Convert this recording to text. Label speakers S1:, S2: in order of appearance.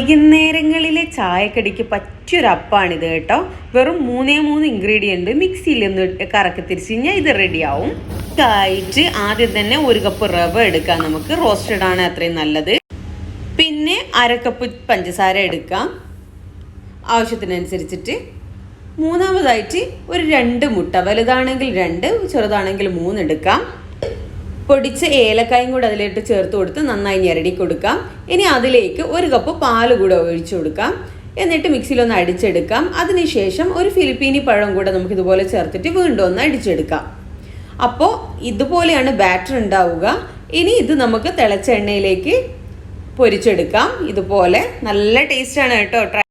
S1: വൈകുന്നേരങ്ങളിലെ ചായക്കടിക്ക് പറ്റിയൊരു അപ്പാണിത് കേട്ടോ. വെറും 3 ഇൻഗ്രീഡിയൻറ്റ് മിക്സിയിൽ ഒന്ന് കറക്കി തിരിച്ച് കഴിഞ്ഞാൽ ഇത് റെഡിയാവും. ആയിട്ട് ആദ്യം തന്നെ 1 കപ്പ് റവ എടുക്കാം. നമുക്ക് റോസ്റ്റഡ് ആണ് അത്രയും നല്ലത്. പിന്നെ 1/2 കപ്പ് പഞ്ചസാര എടുക്കാം ആവശ്യത്തിനനുസരിച്ചിട്ട്. മൂന്നാമതായിട്ട് ഒരു 2 മുട്ട, വലുതാണെങ്കിൽ 2, ചെറുതാണെങ്കിൽ 3 എടുക്കാം. പൊടിച്ച ഏലക്കായും കൂടെ അതിലേക്ക് ചേർത്ത് കൊടുത്ത് നന്നായി ഞെരടി കൊടുക്കാം. ഇനി അതിലേക്ക് 1 കപ്പ് പാൽ കൂടെ ഒഴിച്ചു കൊടുക്കാം. എന്നിട്ട് മിക്സിയിലൊന്ന് അടിച്ചെടുക്കാം. അതിനുശേഷം ഒരു ഫിലിപ്പീനി പഴം കൂടെ നമുക്ക് ഇതുപോലെ ചേർത്തിട്ട് വീണ്ടും ഒന്ന് അടിച്ചെടുക്കാം. അപ്പോൾ ഇതുപോലെയാണ് ബാറ്റർ ഉണ്ടാവുക. ഇനി ഇത് നമുക്ക് തിളച്ച എണ്ണയിലേക്ക് പൊരിച്ചെടുക്കാം. ഇതുപോലെ നല്ല ടേസ്റ്റാണ് കേട്ടോ.